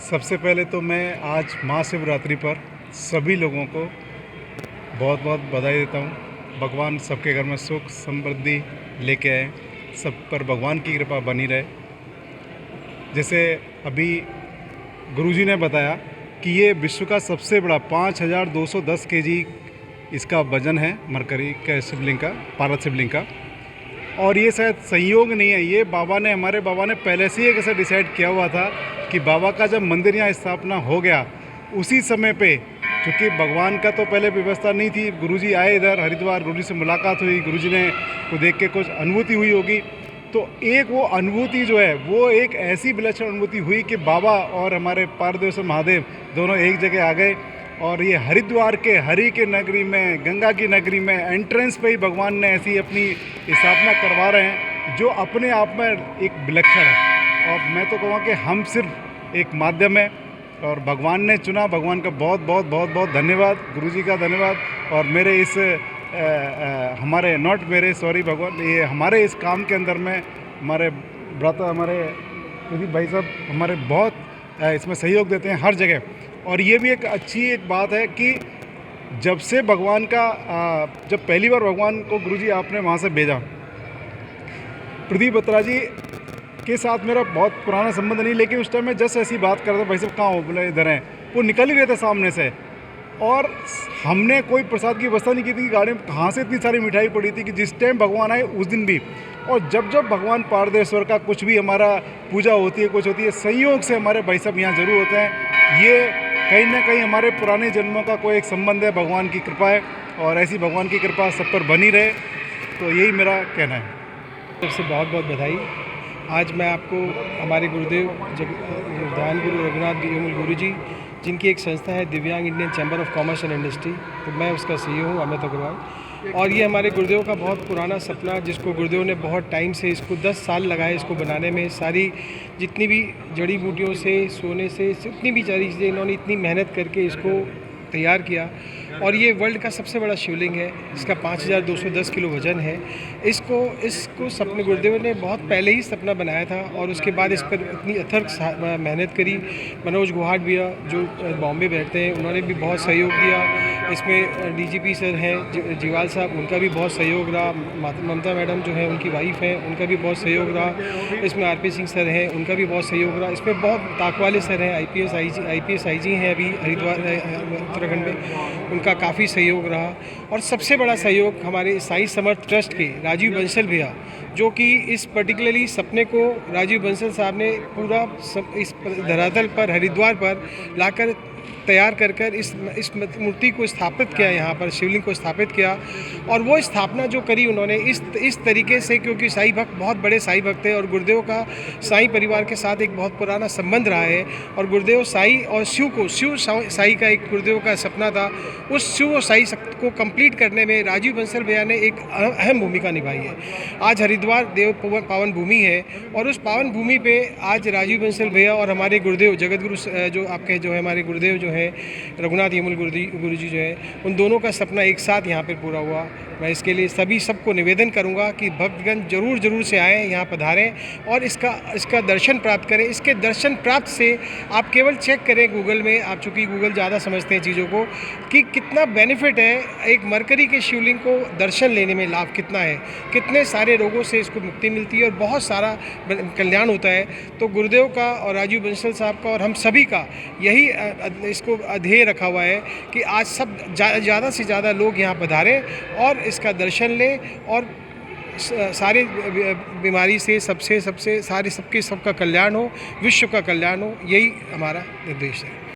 सबसे पहले तो मैं आज महाशिवरात्रि पर सभी लोगों को बहुत बहुत बधाई देता हूँ। भगवान सबके घर में सुख समृद्धि लेके आए, सब पर भगवान की कृपा बनी रहे। जैसे अभी गुरुजी ने बताया कि ये विश्व का सबसे बड़ा 5210 केजी इसका वज़न है, मरकरी का शिवलिंग का, पार्वती शिवलिंग का। और ये शायद संयोग नहीं है, ये हमारे बाबा ने पहले से ही कैसे डिसाइड किया हुआ था कि बाबा का जब मंदिर यहाँ स्थापना हो गया उसी समय पे, क्योंकि भगवान का तो पहले व्यवस्था नहीं थी। गुरुजी आए इधर हरिद्वार, गुरुजी से मुलाकात हुई, गुरुजी ने को देख के कुछ अनुभूति हुई होगी। तो एक वो अनुभूति जो है वो एक ऐसी विलक्षण अनुभूति हुई कि बाबा और हमारे पारदेश्वर महादेव दोनों एक जगह आ गए। और ये हरिद्वार के हरि के नगरी में, गंगा की नगरी में एंट्रेंस पे ही भगवान ने ऐसी अपनी स्थापना करवा रहे हैं जो अपने आप में एक विलक्षण है। और मैं तो कहूँगा कि हम सिर्फ एक माध्यम है और भगवान ने चुना। भगवान का बहुत बहुत बहुत बहुत धन्यवाद, गुरुजी का धन्यवाद। और मेरे इस हमारे नॉट मेरे सॉरी भगवान, ये हमारे इस काम के अंदर में हमारे भ्राता, हमारे प्रदीप भाई साहब हमारे बहुत इसमें सहयोग देते हैं हर जगह। और ये भी एक अच्छी एक बात है कि जब से भगवान का जब पहली बार भगवान को गुरुजी आपने वहाँ से भेजा, प्रदीप बत्रा जी के साथ मेरा बहुत पुराना संबंध नहीं, लेकिन उस टाइम में जस्ट ऐसी बात कर रहे थे, भाई साहब कहाँ हो, बोले इधर हैं। वो निकल ही रहे थे सामने से और हमने कोई प्रसाद की व्यवस्था नहीं की थी। गाड़ी में कहाँ से इतनी सारी मिठाई पड़ी थी कि जिस टाइम भगवान आए उस दिन भी। और जब जब भगवान पारदेश्वर का कुछ भी हमारा पूजा होती है, कुछ होती है, संयोग से हमारे भाई साहब यहाँ ज़रूर होते हैं। ये कहीं ना कहीं हमारे पुराने जन्मों का कोई एक संबंध है, भगवान की कृपा है और ऐसी भगवान की कृपा सब पर बनी रहे। तो यही मेरा कहना है। सबसे बहुत बहुत बधाई। आज मैं आपको हमारे गुरुदेव ध्यान गुरु रघुनाथ यमुल गुरु जी, जिनकी एक संस्था है दिव्यांग Indian chamber of commerce and industry, तो मैं उसका CEO हूँ, अमित अग्रवाल। और ये हमारे गुरुदेव का बहुत पुराना सपना, जिसको गुरुदेव ने बहुत टाइम से, इसको 10 साल लगाए इसको बनाने में। सारी जितनी भी जड़ी बूटियों से, सोने से, जितनी भी सारी चीज़ें इन्होंने इतनी मेहनत करके इसको तैयार किया। और ये वर्ल्ड का सबसे बड़ा शिवलिंग है, इसका 5210 किलो वज़न है। इसको सपने गुरुदेव ने बहुत पहले ही सपना बनाया था और उसके बाद इस पर इतनी अथक मेहनत करी। मनोज गुहाट भैया जो बॉम्बे बैठते हैं, उन्होंने भी बहुत सहयोग दिया। इसमें DGP सर हैं जीवाल साहब, उनका भी बहुत सहयोग रहा। ममता मैडम जो है उनकी वाइफ हैं, उनका भी बहुत सहयोग रहा। इसमें RP सिंह सर हैं, उनका भी बहुत सहयोग रहा। इसमें बहुत ताकवाले सर हैं, IPS IG हैं अभी हरिद्वार उत्तराखंड में, उनका काफ़ी सहयोग रहा। और सबसे बड़ा सहयोग हमारे साईं समर्थ ट्रस्ट के राजीव बंसल भैया, जो कि इस पर्टिकुलरली सपने को राजीव बंसल साहब ने पूरा इस धरातल पर हरिद्वार पर लाकर तैयार कर इस मूर्ति को स्थापित किया, यहाँ पर शिवलिंग को स्थापित किया। और वो स्थापना जो करी उन्होंने इस तरीके से, क्योंकि साईं भक्त बहुत बड़े साईं भक्त हैं और गुरुदेव का साईं परिवार के साथ एक बहुत पुराना संबंध रहा है। और गुरुदेव साईं और शिव साईं का एक गुरुदेव का सपना था, उस शिव और साईं को कंप्लीट करने में राजीव बंसल भैया ने एक अहम भूमिका निभाई है। आज हरिद्वार देव पावन भूमि है और उस पावन भूमि पर आज राजीव बंसल भैया और हमारे गुरुदेव जगतगुरु जो आपके जो है हमारे गुरुदेव जो है रघुनाथ यमुल गुरु जी जो है, उन दोनों का सपना एक साथ यहाँ पर पूरा हुआ। मैं इसके लिए सबको निवेदन करूँगा कि भक्तगण जरूर से आएँ, यहाँ पधारें और इसका दर्शन प्राप्त करें। इसके दर्शन प्राप्त से आप केवल चेक करें गूगल में, आप चूँकि गूगल ज़्यादा समझते हैं चीज़ों को, कि कितना बेनिफिट है एक मरकरी के शिवलिंग को दर्शन लेने में, लाभ कितना है, कितने सारे रोगों से इसको मुक्ति मिलती है और बहुत सारा कल्याण होता है। तो गुरुदेव का और राजीव बंसल साहब का और हम सभी का यही इसको ध्येय रखा हुआ है कि आज सब ज़्यादा से ज़्यादा लोग यहाँ पधारें और इसका दर्शन लें और सारे बीमारी से सबका कल्याण हो, विश्व का कल्याण हो। यही हमारा निर्देश है।